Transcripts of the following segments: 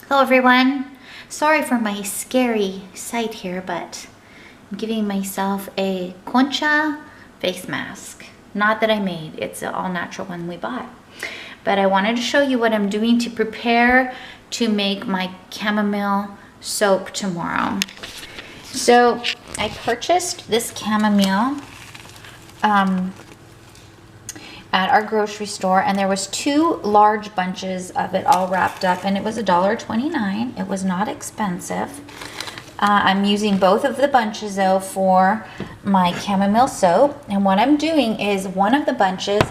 Hello everyone. Sorry for my scary sight here, but I'm giving myself a concha face mask. Not that I made, it's an all natural one we bought. But I wanted to show you what I'm doing to prepare to make my chamomile soap tomorrow. So I purchased this chamomile at our grocery store, and there was 2 large bunches of it all wrapped up, and it was $1.29. It was not expensive. I'm using both of the bunches though for my chamomile soap, and what I'm doing is one of the bunches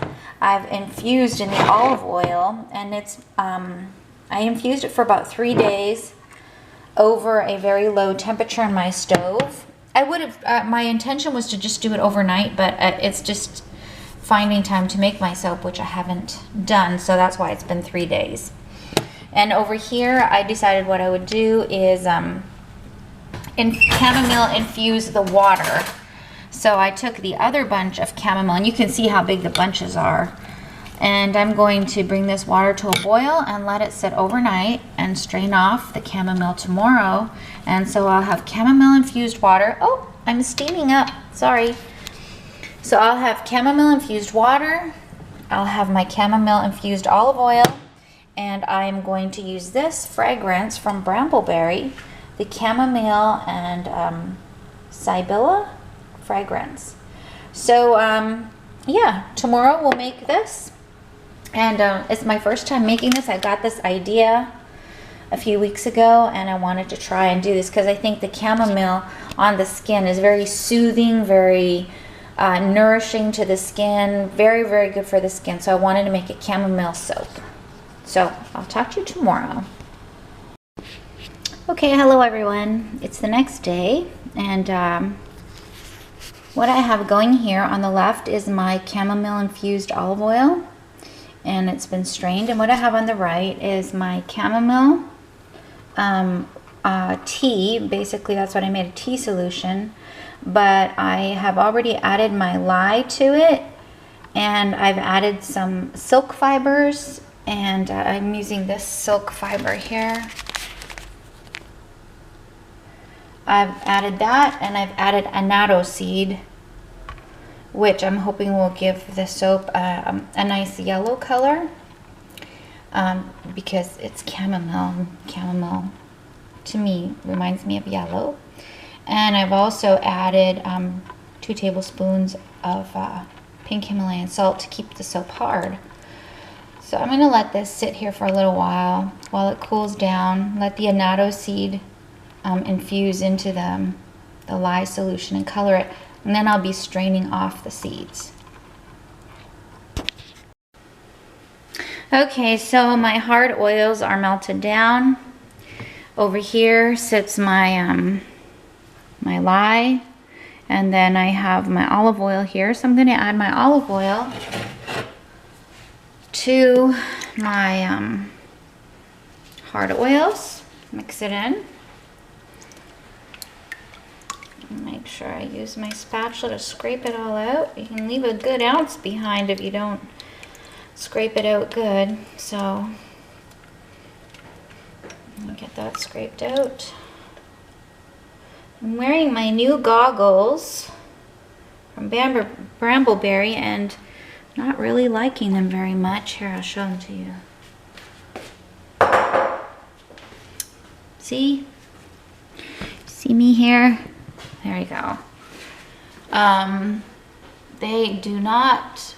I've infused in the olive oil, and it's I infused it for about 3 days over a very low temperature in my stove. I would have my intention was to just do it overnight, but it's just finding time to make my soap, which I haven't done, so that's why it's been 3 days. And over here I decided what I would do is chamomile infuse the water. So I took the other bunch of chamomile, and you can see how big the bunches are, and I'm going to bring this water to a boil and let it sit overnight and strain off the chamomile tomorrow. And so I'll have chamomile infused water. Oh, I'm steaming up, sorry. So I'll have chamomile infused water, I'll have my chamomile infused olive oil, and I'm going to use this fragrance from Brambleberry, the chamomile and Sibylla fragrance. So yeah, tomorrow we'll make this, and it's my first time making this. I got this idea a few weeks ago, and I wanted to try and do this because I think the chamomile on the skin is very soothing, very nourishing to the skin, very, very good for the skin. So I wanted to make a chamomile soap. So I'll talk to you tomorrow. Okay, hello everyone. It's the next day, and what I have going here on the left is my chamomile infused olive oil, and it's been strained. And what I have on the right is my chamomile tea. Basically, that's what I made, a tea solution. But I have already added my lye to it, and I've added some silk fibers, and I'm using this silk fiber here. I've added that, and I've added annatto seed, which I'm hoping will give the soap a nice yellow color, because it's chamomile. Chamomile to me reminds me of yellow. And I've also added 2 tablespoons of pink Himalayan salt to keep the soap hard. So I'm going to let this sit here for a little while it cools down, let the annatto seed infuse into the lye solution and color it, and then I'll be straining off the seeds. Okay, so my hard oils are melted down. Over here sits my my lye, and then I have my olive oil here. So I'm going to add my olive oil to my hard oils, mix it in. Make sure I use my spatula to scrape it all out. You can leave a good ounce behind if you don't scrape it out good. So let me get that scraped out. I'm wearing my new goggles from Brambleberry, and not really liking them very much. Here, I'll show them to you. See? See me here? There you go. They do not,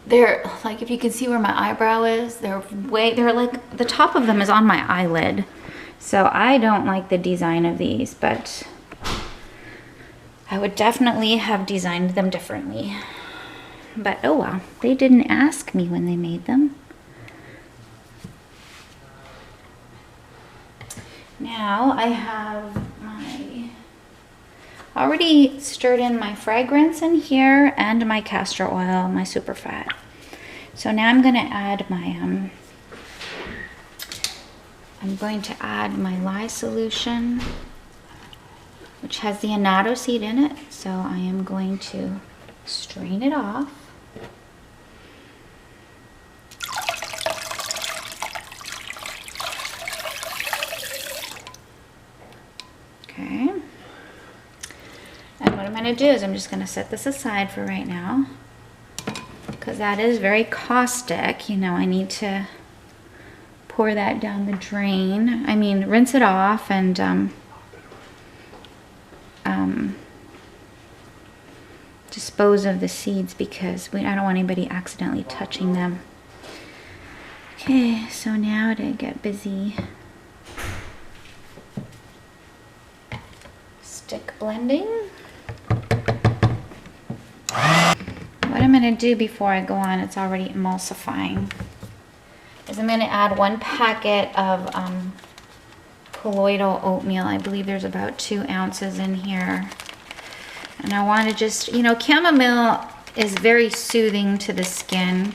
they're like, if you can see where my eyebrow is, they're like, the top of them is on my eyelid. So I don't like the design of these, but I would definitely have designed them differently. But oh well, they didn't ask me when they made them. Now I have my, already stirred in my fragrance in here and my castor oil, my super fat. So now I'm going to add my I'm going to add my lye solution, which has the annatto seed in it. So I am going to strain it off. Okay. And what I'm going to do is I'm just going to set this aside for right now, because that is very caustic. You know, I need to pour that down the drain. I mean, rinse it off and dispose of the seeds, because I don't want anybody accidentally touching them. Okay, so now to get busy stick blending. What I'm going to do before I go on, it's already emulsifying, is I'm going to add 1 packet of colloidal oatmeal. I believe there's about 2 ounces in here. And I want to just, you know, chamomile is very soothing to the skin.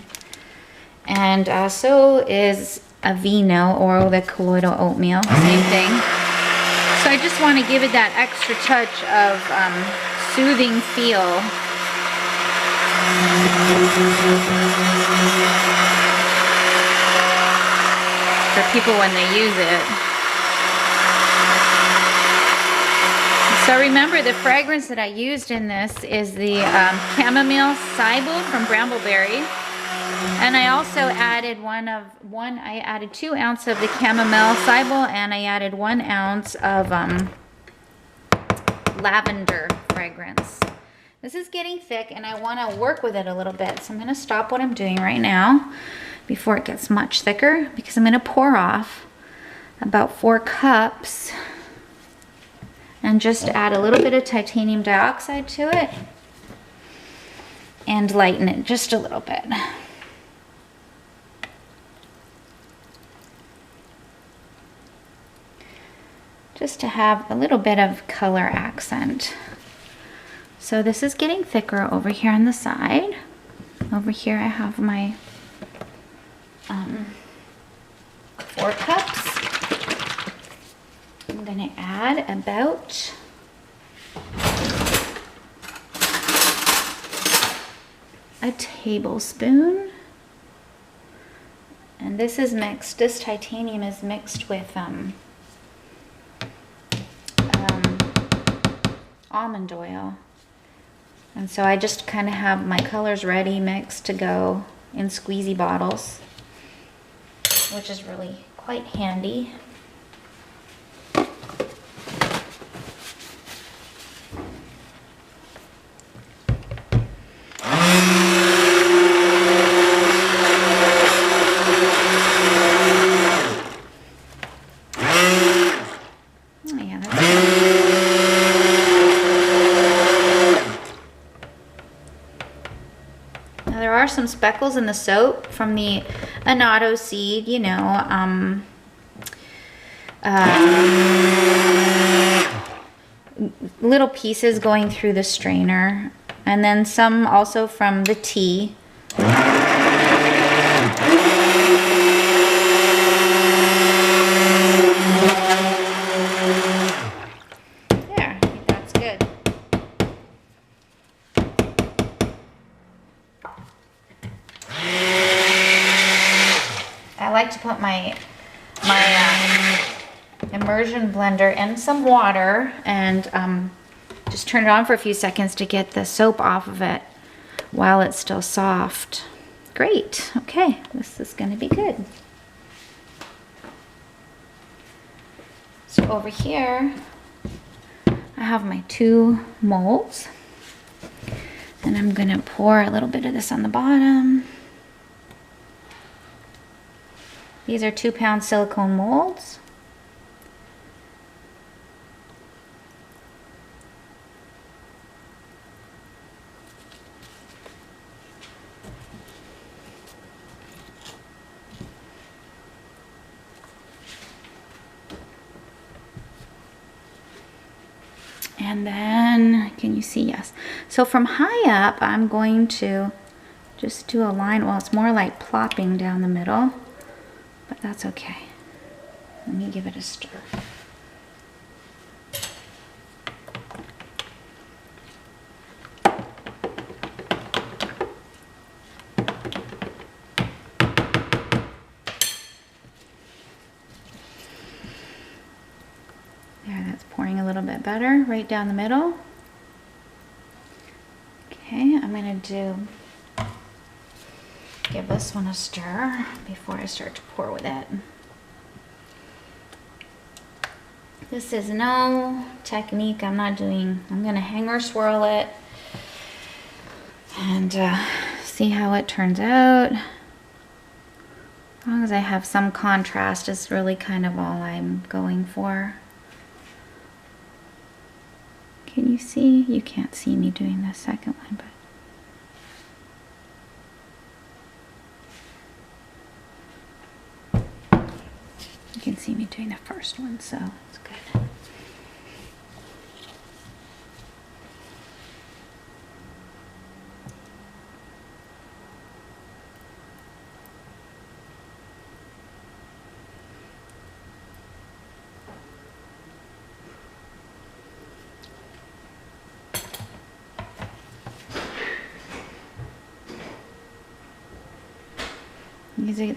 And so is Aveeno, or the colloidal oatmeal, same thing. So I just want to give it that extra touch of soothing feel. For people when they use it. So remember, the fragrance that I used in this is the chamomile sable from Brambleberry. And I also added I added 2 ounces of the chamomile sable, and I added 1 ounce of lavender fragrance. This is getting thick and I want to work with it a little bit. So I'm going to stop what I'm doing right now before it gets much thicker, because I'm going to pour off about 4 cups and just add a little bit of titanium dioxide to it and lighten it just a little bit. Just to have a little bit of color accent. So this is getting thicker over here on the side. Over here I have my 4 cups. I'm gonna add about a tablespoon. And this is mixed, this titanium is mixed with almond oil. And so I just kind of have my colors ready, mixed to go in squeezy bottles, which is really quite handy. Some speckles in the soap from the Annatto seed, you know, little pieces going through the strainer, and then some also from the tea. I like to put my immersion blender in some water and just turn it on for a few seconds to get the soap off of it while it's still soft. Great. Okay, this is going to be good. So over here I have my 2 molds, and I'm going to pour a little bit of this on the bottom. These are 2-pound silicone molds. And then, can you see? Yes. So from high up, I'm going to just do a line. Well, it's more like plopping down the middle, but that's okay. Let me give it a stir. There, that's pouring a little bit better right down the middle. Okay, I'm gonna give this one a stir before I start to pour with it. This is no technique I'm gonna hanger swirl it and see how it turns out. As long as I have some contrast is really kind of all I'm going for. Can you see? You can't see me doing the second one, but you can see me doing the first one, so it's good.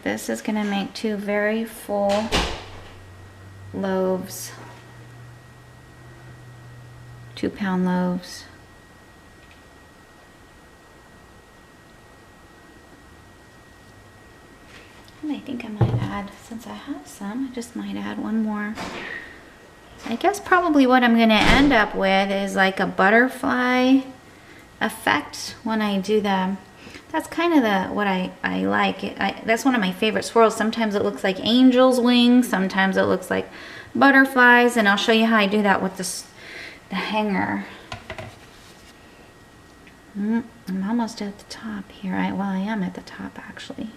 This is going to make 2 very full loaves, 2-pound loaves. And I think I might add, since I have some, I just might add one more. I guess probably what I'm going to end up with is like a butterfly effect when I do the. That's kind of what I like. That's one of my favorite swirls. Sometimes it looks like angel's wings. Sometimes it looks like butterflies. And I'll show you how I do that with the hanger. I'm almost at the top here. Well, I am at the top actually.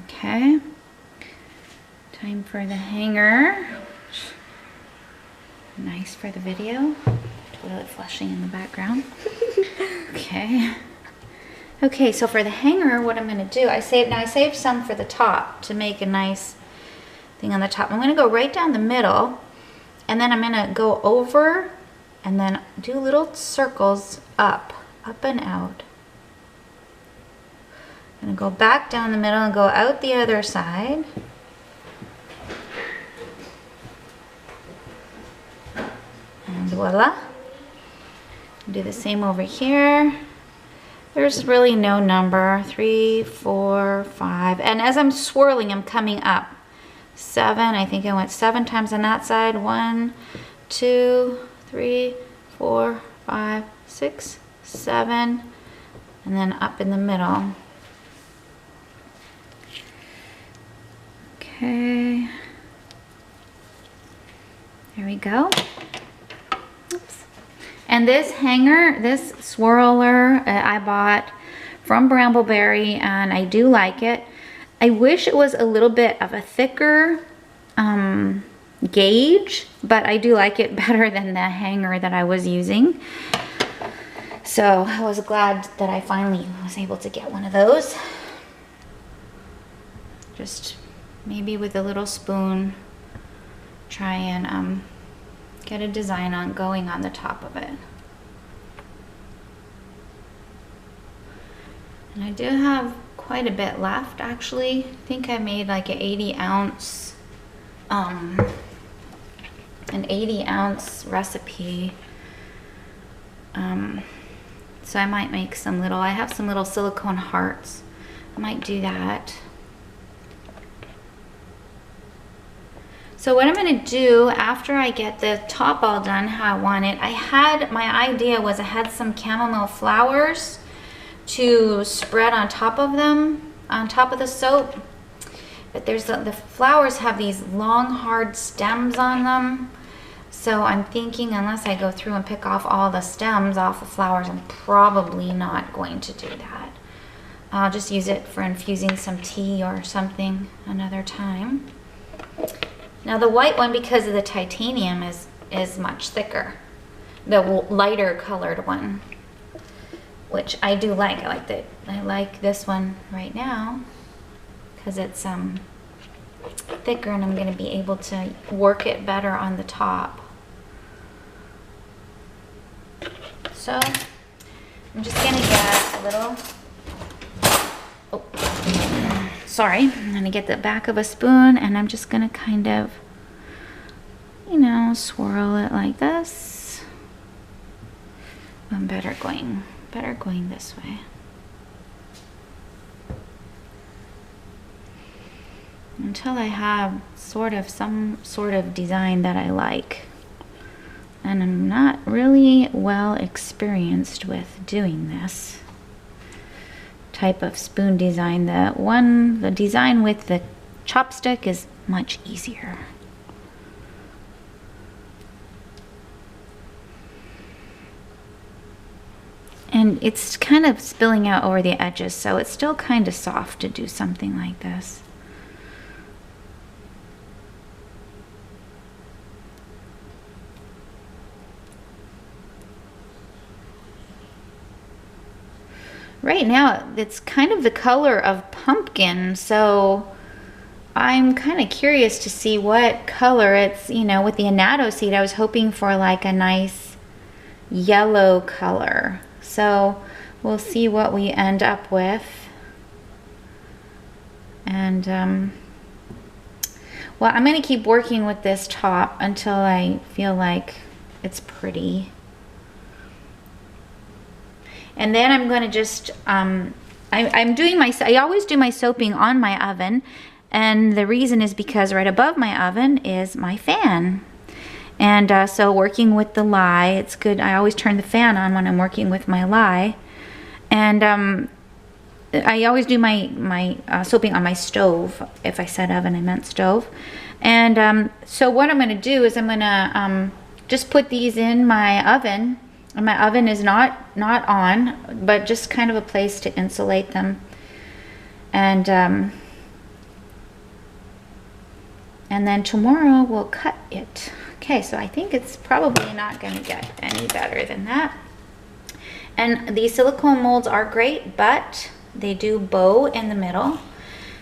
Okay, time for the hanger. Nice for the video. Toilet flushing in the background. Okay. Okay, so for the hanger, what I'm going to do, I saved some for the top to make a nice thing on the top. I'm going to go right down the middle, and then I'm going to go over and then do little circles up and out. I'm going to go back down the middle and go out the other side. And voila. Do the same over here. There's really no number. 3, 4, 5. And as I'm swirling, I'm coming up. 7. I think I went 7 times on that side. 1, 2, 3, 4, 5, 6, 7. And then up in the middle. Okay, there we go. Oops. And this hanger, this swirler, I bought from Brambleberry, and I do like it. I wish it was a little bit of a thicker gauge, but I do like it better than the hanger that I was using. So I was glad that I finally was able to get one of those. Just maybe with a little spoon, try and get a design going on the top of it. And I do have quite a bit left actually. I think I made like an 80-ounce recipe. So I might make some little, I have some little silicone hearts. I might do that. So what I'm going to do after I get the top all done how I want it, my idea was I had some chamomile flowers to spread on top of them, on top of the soap. But the flowers have these long hard stems on them. So I'm thinking unless I go through and pick off all the stems off the flowers, I'm probably not going to do that. I'll just use it for infusing some tea or something another time. Now the white one, because of the titanium, is much thicker. The lighter colored one, which I do like. I like this one right now because it's thicker, and I'm going to be able to work it better on the top. So I'm just gonna get a little, oh, sorry. I'm gonna get the back of a spoon and I'm just gonna kind of, you know, swirl it like this. I'm better going this way. Until I have some sort of design that I like. And I'm not really well experienced with doing this type of spoon design. The design with the chopstick is much easier. And it's kind of spilling out over the edges, so it's still kind of soft to do something like this. Right now, it's kind of the color of pumpkin, so I'm kind of curious to see what color it's, you know, with the annatto seed, I was hoping for like a nice yellow color. So we'll see what we end up with. And, well, I'm going to keep working with this top until I feel like it's pretty. And then I'm going to just, I always do my soaping on my oven. And the reason is because right above my oven is my fan. And so working with the lye, it's good. I always turn the fan on when I'm working with my lye. And I always do my soaping on my stove. If I said oven, I meant stove. And so what I'm going to do is I'm going to just put these in my oven. And my oven is not on, but just kind of a place to insulate them. And then tomorrow we'll cut it. Okay, so I think it's probably not going to get any better than that. And these silicone molds are great, but they do bow in the middle.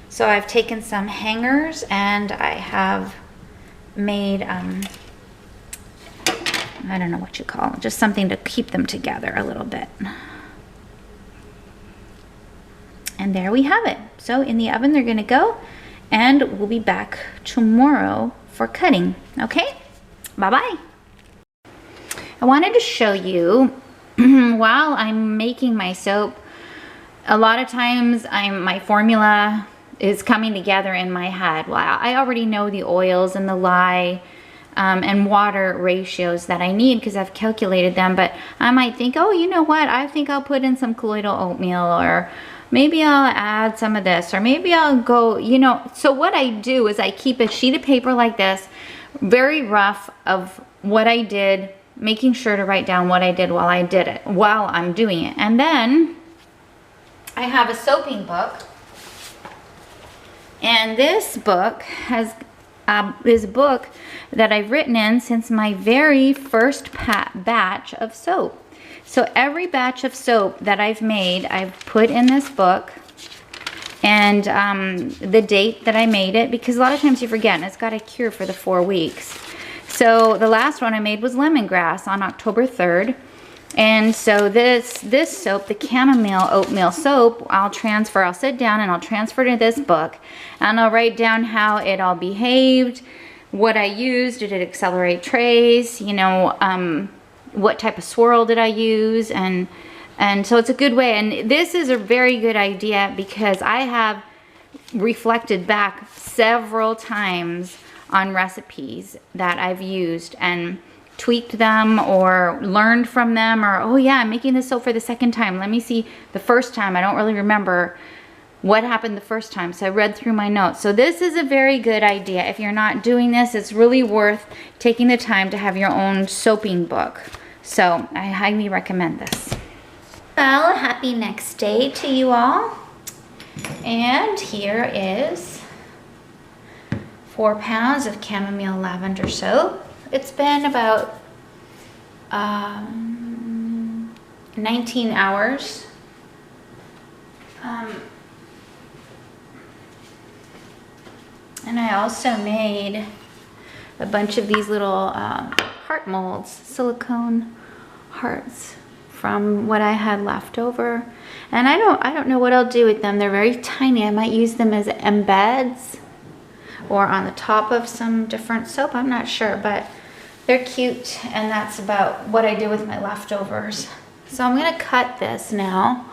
So I've taken some hangers and I have made, I don't know what you call them, just something to keep them together a little bit. And there we have it. So in the oven they're going to go, and we'll be back tomorrow for cutting. Okay? Bye-bye. I wanted to show you while I'm making my soap, a lot of times my formula is coming together in my head. Well, I already know the oils and the lye and water ratios that I need because I've calculated them, but I might think, oh, you know what? I think I'll put in some colloidal oatmeal, or maybe I'll add some of this, or maybe I'll go, you know. So what I do is I keep a sheet of paper like this, very rough, of what I did, making sure to write down what I did while I'm doing it. And then I have a soaping book, and this book has this book that I've written in since my very first batch of soap. So every batch of soap that I've made, I've put in this book, and the date that I made it, because a lot of times you forget, and it's got a cure for the 4 weeks. So the last one I made was lemongrass on October 3rd. And so this soap, the chamomile oatmeal soap, I'll sit down and I'll transfer to this book, and I'll write down how it all behaved, what I used, did it accelerate trace, you know, what type of swirl did I use, and so it's a good way. And this is a very good idea because I have reflected back several times on recipes that I've used and tweaked them or learned from them, or, oh yeah, I'm making this soap for the second time. Let me see the first time. I don't really remember what happened the first time, so I read through my notes. So this is a very good idea. If you're not doing this, it's really worth taking the time to have your own soaping book. So I highly recommend this. Well, happy next day to you all. And here is 4 pounds of chamomile lavender soap. It's been about 19 hours. And I also made a bunch of these little heart molds, silicone hearts from what I had left over. And I don't know what I'll do with them. They're very tiny. I might use them as embeds or on the top of some different soap. I'm not sure, but they're cute, and that's about what I do with my leftovers. So I'm gonna cut this now.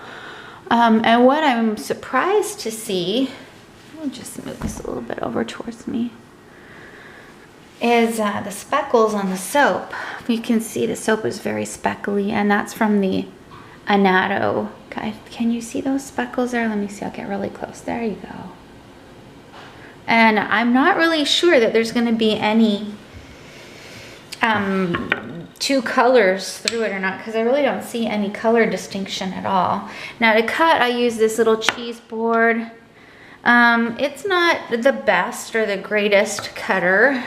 And what I'm surprised to see, I'll just move this a little bit over towards me, is the speckles on the soap. You can see the soap is very speckly, and that's from the Annatto. Can you see those speckles there? Let me see, I'll get really close. There you go. And I'm not really sure that there's gonna be any two colors through it or not, because I really don't see any color distinction at all. Now to cut, I use this little cheese board. It's not the best or the greatest cutter,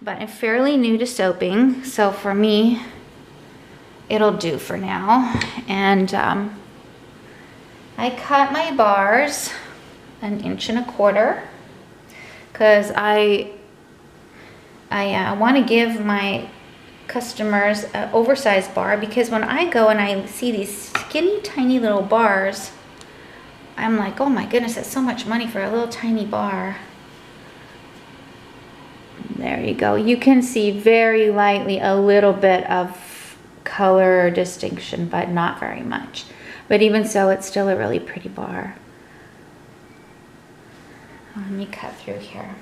but I'm fairly new to soaping, so for me, it'll do for now. And I cut my bars 1.25 inches because I want to give my customers an oversized bar, because when I go and I see these skinny tiny little bars, I'm like, oh my goodness, that's so much money for a little tiny bar. There you go. You can see very lightly a little bit of color distinction, but not very much. But even so, it's still a really pretty bar. Let me cut through here.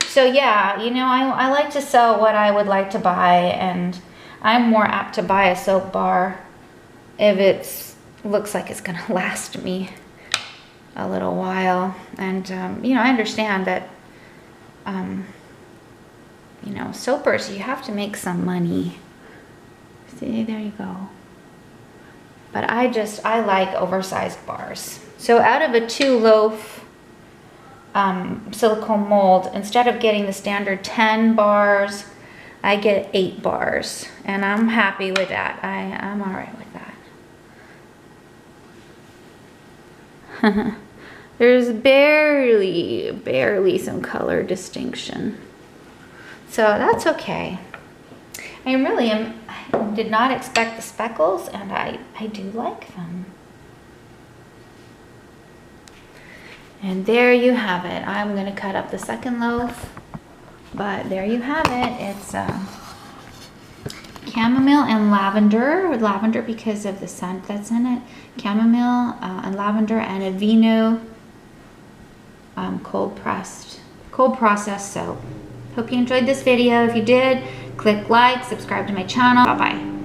So yeah, you know, I like to sell what I would like to buy, and I'm more apt to buy a soap bar if it looks like it's gonna last me a little while. And you know, I understand that you know, soapers, you have to make some money. See, there you go. But I like oversized bars. So out of a 2-loaf silicone mold, instead of getting the standard 10 bars, I get 8 bars, and I'm happy with that. I'm all right with that. There's barely some color distinction, so that's okay. I did not expect the speckles, and I do like them. And there you have it. I'm gonna cut up the second loaf, but there you have it. It's chamomile and lavender, with lavender because of the scent that's in it. Chamomile and lavender and Aveeno cold processed soap. Hope you enjoyed this video. If you did, click like, subscribe to my channel. Bye-bye.